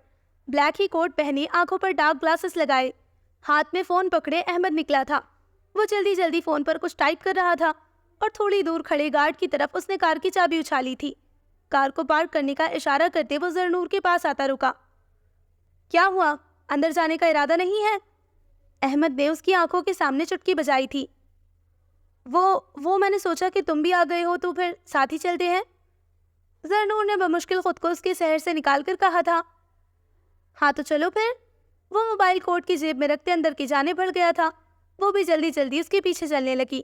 بلیک ہی کوٹ پہنے، آنکھوں پر ڈارک گلاسز لگائے، ہاتھ میں فون پکڑے احمد نکلا تھا۔ وہ جلدی جلدی فون پر کچھ ٹائپ کر رہا تھا، اور تھوڑی دور کھڑے گارڈ کی طرف اس نے کار کی چابی اچھالی تھی۔ کار کو پارک کرنے کا اشارہ کرتے وہ زرنور کے پاس آتا رکا۔ کیا ہوا، اندر جانے کا ارادہ نہیں ہے؟ احمد نے اس کی آنکھوں کے سامنے چٹکی بجائی تھی۔ وہ میں نے سوچا کہ تم بھی آ گئے ہو تو پھر ساتھ ہی چلتے ہیں، زرنور نے بمشکل خود کو اس کے سحر سے نکال کر کہا تھا۔ ہاں تو چلو پھر۔ وہ موبائل کوٹ کی جیب میں رکھتے اندر کی جانب بڑھ گیا تھا، وہ بھی جلدی جلدی اس کے پیچھے چلنے لگی۔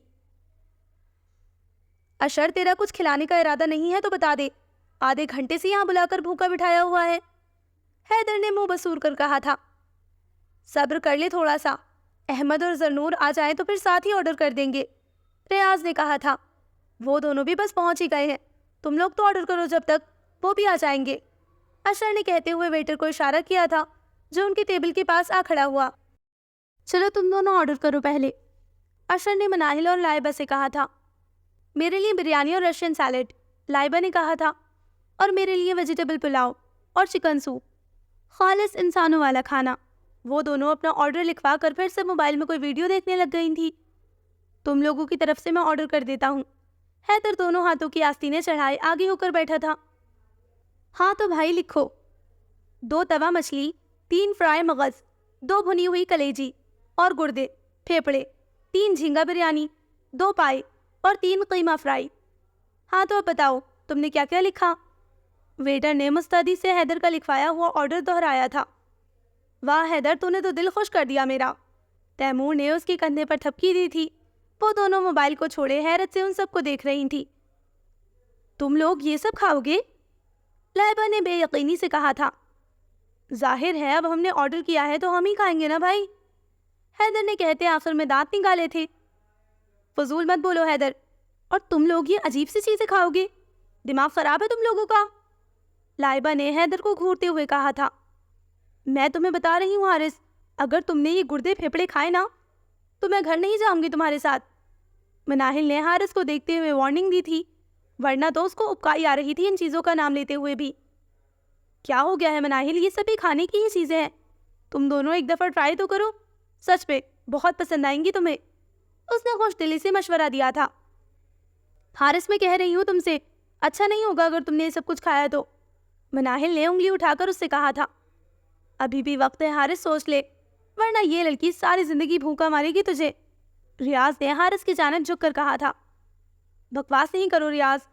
اشر، تیرا کچھ کھلانے کا ارادہ نہیں ہے تو بتا دے، آدھے گھنٹے سے یہاں بلا کر بھوکا بٹھایا ہوا ہے، حیدر نے منہ بسور کر کہا تھا۔ صبر کر لے تھوڑا سا، احمد اور زرنور آ جائیں تو پھر ساتھ ہی آرڈر کر دیں گے، ریاض نے کہا تھا۔ وہ دونوں بھی بس پہنچ ہی گئے ہیں، تم لوگ تو آرڈر کرو جب تک، وہ بھی آ جائیں گے، اشر نے کہتے ہوئے ویٹر کو اشارہ کیا تھا جو ان کے ٹیبل کے پاس آ کھڑا ہوا۔ چلو تم دونوں آرڈر کرو پہلے، اشر نے مناہل اور لائبہ سے کہا تھا۔ میرے لیے بریانی اور رشین سیلڈ، لائبہ نے کہا تھا، اور میرے لیے ویجیٹیبل پلاؤ اور چکن سوپ، خالص انسانوں والا کھانا۔ وہ دونوں اپنا آرڈر لکھوا کر پھر سے موبائل میں کوئی ویڈیو دیکھنے لگ گئی تھی۔ تم لوگوں کی طرف سے میں آرڈر کر دیتا ہوں، حیدر دونوں ہاتھوں کی آستینیں چڑھائے آگے ہو کر بیٹھا تھا۔ ہاں تو بھائی لکھو، 2 توا مچھلی، 3 فرائی مغز، 2 بھنی ہوئی کلیجی، اور گردے، پھیپڑے، 3 جھینگا بریانی، 2 پائے اور 3 قیمہ فرائی۔ ہاں تو اب بتاؤ تم نے کیا کیا لکھا؟ ویٹر نے مستعدی سے حیدر کا لکھوایا ہوا آرڈر دہرایا تھا۔ واہ حیدر، تو نے تو دل خوش کر دیا میرا۔ تیمور نے اس کے کندھے پر تھپکی دی تھی۔ وہ دونوں موبائل کو چھوڑے حیرت سے ان سب کو دیکھ رہی تھی۔ تم لوگ یہ سب کھاؤ گے؟ لائبہ نے بے یقینی سے کہا تھا۔ ظاہر ہے اب ہم نے آرڈر کیا ہے تو ہم ہی کھائیں گے نا بھائی، حیدر نے کہتے آخر میں دانت نکالے تھے۔ فضول مت بولو حیدر، اور تم لوگ یہ عجیب سی چیزیں کھاؤ گے؟ دماغ خراب ہے تم لوگوں کا؟ لائبہ نے حیدر کو گھورتے ہوئے کہا تھا۔ میں تمہیں بتا رہی ہوں حارث، اگر تم نے یہ گردے پھیپڑے کھائے نا تو میں گھر نہیں جاؤں گی تمہارے ساتھ۔ مناہل نے حارث کو دیکھتے ہوئے وارننگ دی تھی، ورنہ تو اس کو ابکائی آ رہی تھی ان چیزوں کا نام لیتے ہوئے بھی۔ کیا ہو گیا ہے مناہل، یہ سبھی کھانے کی ہی چیزیں ہیں، تم دونوں ایک دفعہ ٹرائی تو کرو، سچ پہ بہت پسند آئیں گی تمہیں، اس نے خوش دلی سے مشورہ دیا تھا۔ حارث میں کہہ رہی ہوں تم سے، اچھا نہیں ہوگا اگر تم نے یہ سب کچھ کھایا تو، مناہل نے انگلی اٹھا کر اس سے کہا تھا۔ ابھی بھی وقت ہے حارث، سوچ لے، ورنہ یہ لڑکی ساری زندگی بھوکا مارے گی تجھے، ریاض نے حارث کی جانب جھک کر کہا تھا۔ بکواس نہیں کرو ریاض،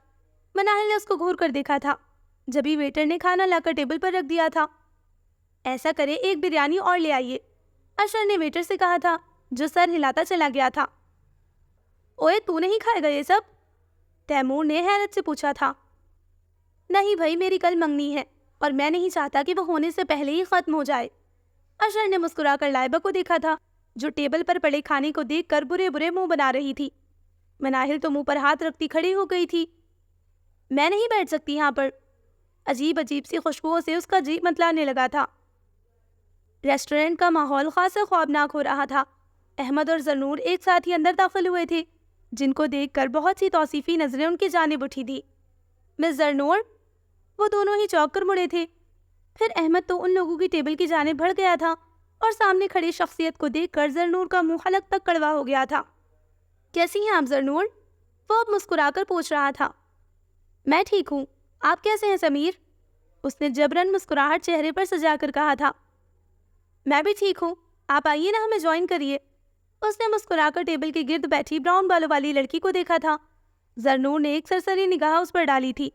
مناہل نے اس کو گھور کر دیکھا تھا جبھی ویٹر نے کھانا لا کر ٹیبل پر رکھ دیا تھا۔ ایسا کرے ایک بریانی اور لے آئیے، اشر نے ویٹر سے کہا تھا جو سر ہلاتا چلا گیا تھا۔ اوئے تو نہیں کھائے گا یہ سب؟ تیمور نے حیرت سے پوچھا تھا۔ نہیں بھائی، میری کل منگنی ہے اور میں نہیں چاہتا کہ وہ ہونے سے پہلے ہی ختم ہو جائے۔ اشر نے مسکرا کر لائبہ کو دیکھا تھا جو ٹیبل پر پڑے کھانے کو دیکھ کر برے برے منہ بنا رہی تھی۔ مناہل تو منہ پر ہاتھ رکھتی کھڑی ہو گئی تھی۔ میں نہیں بیٹھ سکتی یہاں پر، عجیب عجیب سی خوشبوؤں سے اس کا جی متلانے لگا تھا۔ ریسٹورنٹ کا ماحول خاصا خوابناک ہو رہا تھا۔ احمد اور زرنور ایک ساتھ ہی اندر داخل ہوئے تھے، جن کو دیکھ کر بہت سی توصیفی نظریں ان کی جانب اٹھی تھی۔ مس زرنور، وہ دونوں ہی چونک کر مڑے تھے۔ پھر احمد تو ان لوگوں کی ٹیبل کی جانب بڑھ گیا تھا اور سامنے کھڑی شخصیت کو دیکھ کر زرنور کا منہ حلق تک کڑوا ہو گیا تھا۔ کیسی ہیں آپ زرنور؟ وہ اب مسکرا کر پوچھ رہا تھا۔ میں ٹھیک ہوں، آپ کیسے ہیں سمیر؟ اس نے جبرن مسکراہٹ چہرے پر سجا کر کہا تھا۔ میں بھی ٹھیک ہوں، آپ آئیے نا، ہمیں جوائن کریے۔ اس نے مسکرا کر ٹیبل کے گرد بیٹھی براؤن بالوں والی لڑکی کو دیکھا تھا۔ زرنور نے ایک سرسری نگاہ اس پر ڈالی تھی۔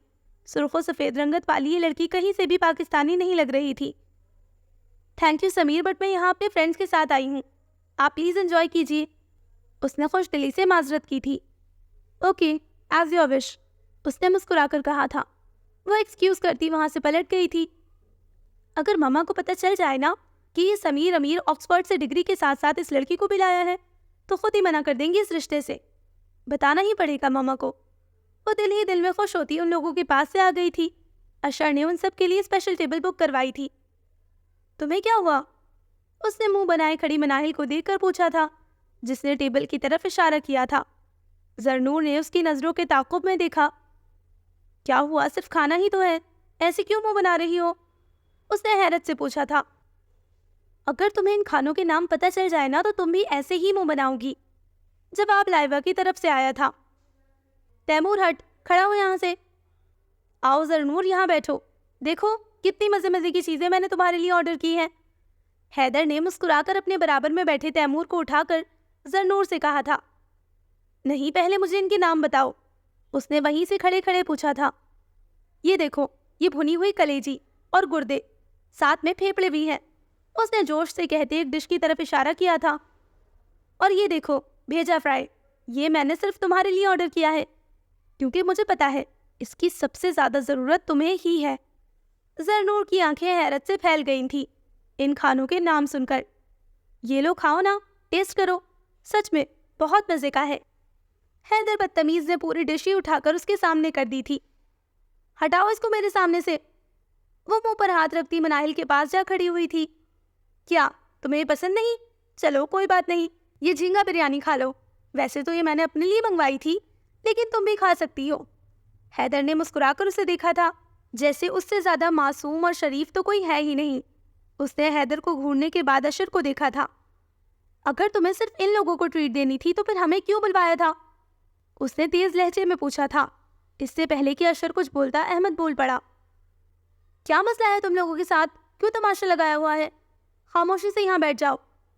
سرخ و سفید رنگت والی یہ لڑکی کہیں سے بھی پاکستانی نہیں لگ رہی تھی۔ تھینک یو سمیر، بٹ میں یہاں اپنے فرینڈس کے ساتھ آئی ہوں، آپ پلیز انجوائے کیجیے، اس نے خوش دلی سے معذرت کی تھی۔ اوکے، ایز یور وش، اس نے مسکرا کر کہا تھا۔ وہ ایکسکیوز کرتی وہاں سے پلٹ گئی تھی۔ اگر ماما کو پتہ چل جائے نا کہ یہ سمیر امیر آکسفورڈ سے ڈگری کے ساتھ ساتھ اس لڑکی کو بھی لایا ہے تو خود ہی منع کر دیں گی اس رشتے سے، بتانا ہی پڑے گا ماما کو۔ وہ دل ہی دل میں خوش ہوتی ان لوگوں کے پاس سے آ گئی تھی۔ اشر نے ان سب کے لیے اسپیشل ٹیبل بک کروائی تھی۔ تمہیں کیا ہوا؟ اس نے منہ بنائے کھڑی مناہل کو دیکھ کر پوچھا تھا، جس نے ٹیبل کی طرف اشارہ کیا تھا۔ زرنور نے اس کی نظروں کے تعاقب میں دیکھا۔ کیا ہوا، صرف کھانا ہی تو ہے، ایسے کیوں منہ بنا رہی ہو؟ اس نے حیرت سے پوچھا تھا۔ اگر تمہیں ان کھانوں کے نام پتہ چل جائے نا تو تم بھی ایسے ہی منہ بناؤ گی۔ جواب لائبہ کی طرف سے آیا تھا۔ تیمور ہٹ، کھڑا ہو یہاں سے۔ آؤ زرنور، یہاں بیٹھو، دیکھو کتنی مزے مزے کی چیزیں میں نے تمہارے لیے آرڈر کی ہیں۔ حیدر نے مسکرا کر اپنے برابر میں بیٹھے تیمور کو اٹھا کر زرنور سے کہا تھا۔ نہیں، پہلے مجھے ان کے نام بتاؤ، اس نے وہیں سے کھڑے کھڑے پوچھا تھا۔ یہ دیکھو، یہ بھنی ہوئی کلیجی اور گردے، ساتھ میں پھیپڑے بھی ہیں، اس نے جوش سے کہتے ایک ڈش کی طرف اشارہ کیا تھا۔ اور یہ دیکھو بھیجا فرائی، یہ میں نے صرف تمہارے لیے آرڈر کیا ہے کیونکہ مجھے پتا ہے اس کی سب سے زیادہ ضرورت تمہیں ہی ہے۔ زرنور کی آنکھیں حیرت سے پھیل گئی تھیں ان کھانوں کے نام سن کر۔ یہ لو، کھاؤ نا، ٹیسٹ کرو، سچ میں بہت مزے کا ہے۔ حیدر بدتمیز نے پوری ڈش ہی اٹھا کر اس کے سامنے کر دی تھی۔ ہٹاؤ اس کو میرے سامنے سے۔ وہ منہ پر ہاتھ رکھتی مناہل کے پاس جا کھڑی ہوئی تھی۔ کیا تمہیں پسند نہیں؟ چلو کوئی بات نہیں، یہ جھینگا بریانی کھا لو، ویسے تو یہ میں نے اپنے لیے منگوائی تھی لیکن تم بھی کھا سکتی ہو۔ حیدر نے مسکرا کر اسے دیکھا تھا جیسے اس سے زیادہ معصوم اور شریف تو کوئی ہے ہی نہیں۔ اس نے حیدر کو گھورنے کے بعد اشر کو دیکھا تھا۔ اگر تمہیں صرف ان لوگوں کو ٹریٹ دینی تھی تو پھر ہمیں کیوں بلوایا تھا؟ اس نے تیز لہجے میں پوچھا تھا۔ اس سے پہلے کہ اشر کچھ بولتا احمد بول پڑا۔ کیا مسئلہ ہے تم لوگوں کے ساتھ؟ کیوں تماشا لگایا ہوا ہے؟ خاموشی سے یہاں بیٹھ جاؤ،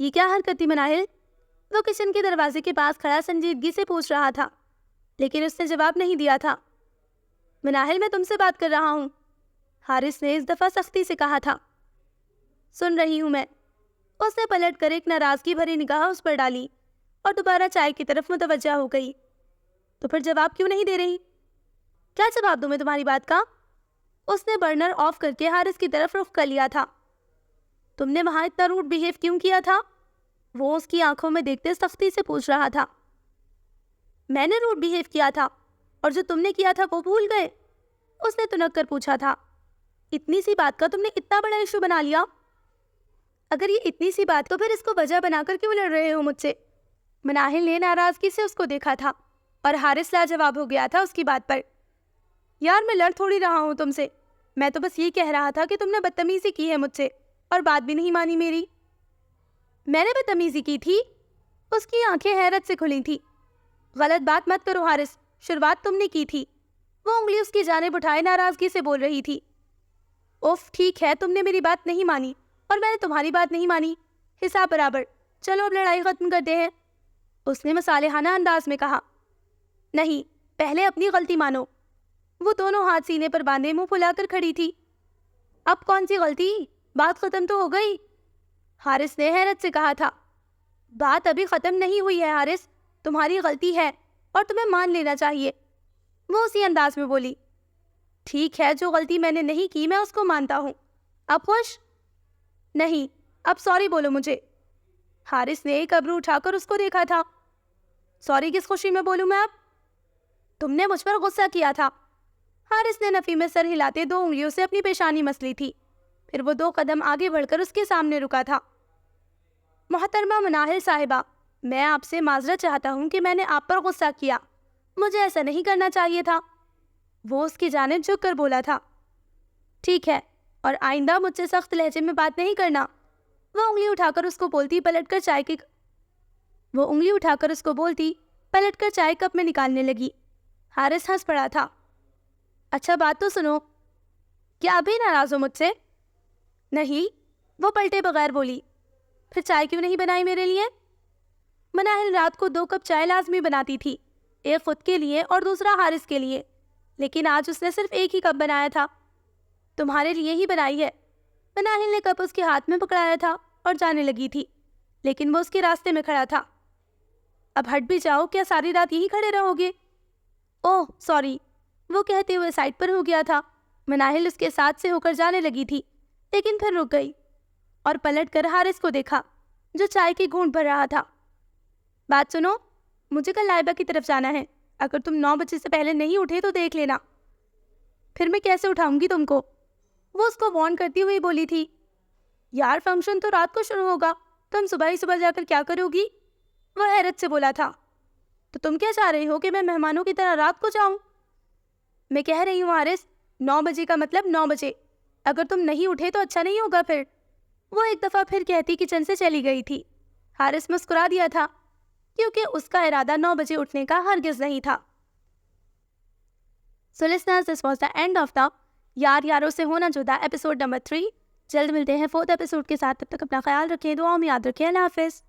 یہ کیا حرکت تھی مناہل؟ وہ کچن کے دروازے کے پاس کھڑا سنجیدگی سے پوچھ رہا تھا، لیکن اس نے جواب نہیں دیا تھا۔ مناہل، میں تم سے بات کر رہا ہوں، حارث نے اس دفعہ سختی سے کہا تھا۔ سن رہی ہوں میں۔ اس نے پلٹ کر ایک ناراضگی بھری نگاہ اس پر ڈالی اور دوبارہ چائے کی طرف متوجہ ہو گئی۔ تو پھر جواب کیوں نہیں دے رہی؟ کیا جواب دوں میں تمہاری بات کا؟ اس نے برنر آف کر کے حارث کی طرف رخ کر لیا تھا۔ تم نے وہاں اتنا روڈ بیہیو کیوں کیا تھا؟ وہ اس کی آنکھوں میں دیکھتے سختی سے پوچھ رہا تھا۔ میں نے روڈ بیہیو کیا تھا، اور جو تم نے کیا تھا وہ بھول گئے؟ اس نے تنک کر پوچھا تھا۔ اتنی سی بات کا تم نے اتنا بڑا ایشو بنا لیا؟ اگر یہ اتنی سی بات تو پھر اس کو وجہ بنا کر کیوں لڑ رہے ہو مجھ سے؟ مناہل نے ناراضگی سے اس کو دیکھا تھا اور حارث لاجواب ہو گیا تھا اس کی بات پر۔ یار میں لڑ تھوڑی رہا ہوں تم سے، میں تو بس یہ کہہ رہا تھا کہ تم نے بدتمیزی کی ہے مجھ سے اور بات بھی نہیں مانی میری۔ میں نے بدتمیزی کی تھی؟ اس کی آنکھیں حیرت سے کھلی تھی۔ غلط بات مت کرو حارث، شروعات تم نے کی تھی۔ وہ انگلی اس کی جانب اٹھائے ناراضگی سے بول رہی تھی۔ اوف ٹھیک ہے، تم نے میری بات نہیں مانی اور میں نے تمہاری بات نہیں مانی، حساب برابر، چلو اب لڑائی ختم کرتے ہیں، اس نے مصالحانہ انداز میں کہا۔ نہیں، پہلے اپنی غلطی مانو۔ وہ دونوں ہاتھ سینے پر باندھے منہ پھلا کر کھڑی تھی۔ اب کون سی غلطی؟ بات ختم تو ہو گئی، حارث نے حیرت سے کہا تھا۔ بات ابھی ختم نہیں ہوئی ہے حارث، تمہاری غلطی ہے اور تمہیں مان لینا چاہیے، وہ اسی انداز میں بولی۔ ٹھیک ہے، جو غلطی میں نے نہیں کی میں اس کو مانتا ہوں، اب خوش؟ نہیں، اب سوری بولو مجھے۔ حارث نے ایک ابرو اٹھا کر اس کو دیکھا تھا۔ سوری کس خوشی میں بولوں میں اب؟ تم نے مجھ پر غصہ کیا تھا۔ حارث نے نفی میں سر ہلاتے 2 انگلیوں سے اپنی پیشانی مسلی تھی، پھر وہ 2 قدم آگے بڑھ کر اس کے سامنے رکا تھا۔ محترمہ مناہل صاحبہ، میں آپ سے معذرت چاہتا ہوں کہ میں نے آپ پر غصہ کیا، مجھے ایسا نہیں کرنا چاہیے تھا، وہ اس کی جانب جھک کر بولا تھا۔ ٹھیک ہے، اور آئندہ مجھ سے سخت لہجے میں بات نہیں کرنا، وہ انگلی اٹھا کر اس کو بولتی پلٹ کر چائے کپ میں نکالنے لگی۔ حارث ہنس پڑا تھا۔ اچھا بات تو سنو، کیا ابھی ناراض ہو مجھ سے؟ نہیں، وہ پلٹے بغیر بولی۔ پھر چائے کیوں نہیں بنائی میرے لیے؟ مناہل رات کو 2 کپ چائے لازمی بناتی تھی، ایک خود کے لیے اور دوسرا حارث کے لیے، لیکن آج اس نے صرف ایک ہی کپ بنایا تھا۔ تمہارے لیے ہی بنائی ہے۔ مناہل نے کپ اس کے ہاتھ میں پکڑایا تھا اور جانے لگی تھی، لیکن وہ اس کے راستے میں کھڑا تھا۔ اب ہٹ بھی جاؤ، کیا ساری رات یہی کھڑے رہو گے؟ اوہ سوری، وہ کہتے ہوئے سائڈ پر ہو گیا تھا۔ مناہل اس کے ساتھ سے ہو کر جانے لگی تھی، لیکن پھر رک گئی اور پلٹ کر حارث کو دیکھا جو چائے کی گھونٹ بھر رہا تھا۔ بات سنو، مجھے کل لائبہ کی طرف جانا ہے، اگر تم 9 بجے سے پہلے نہیں اٹھے تو دیکھ لینا۔ پھر میں کیسے اٹھاؤں گی تم کو؟ وہ اس کو وارن کرتی ہوئی بولی تھی۔ یار فنکشن تو رات کو شروع ہوگا، تم صبح ہی صبح جا کر کیا کرو گی؟ وہ حیرت سے بولا تھا۔ تو تم کیا چاہ رہی ہو کہ میں مہمانوں کی طرح رات کو جاؤں؟ میں کہہ رہی ہوں حارث، 9 بجے کا مطلب 9 بجے، اگر تم نہیں اٹھے تو اچھا نہیں ہوگا پھر۔ وہ ایک دفعہ پھر کہتی کچن سے چلی گئی تھی۔ حارث مسکرا دیا تھا، کیونکہ اس کا ارادہ 9 بجے اٹھنے کا ہرگز نہیں تھا۔ So listeners, this was the end of the یار یاروں سے ہونا جدا ایپیسوڈ نمبر 3۔ جلد ملتے ہیں 4th ایپیسوڈ کے ساتھ، تب تک اپنا خیال رکھیں، دعاؤں میں یاد رکھیں، اللہ حافظ۔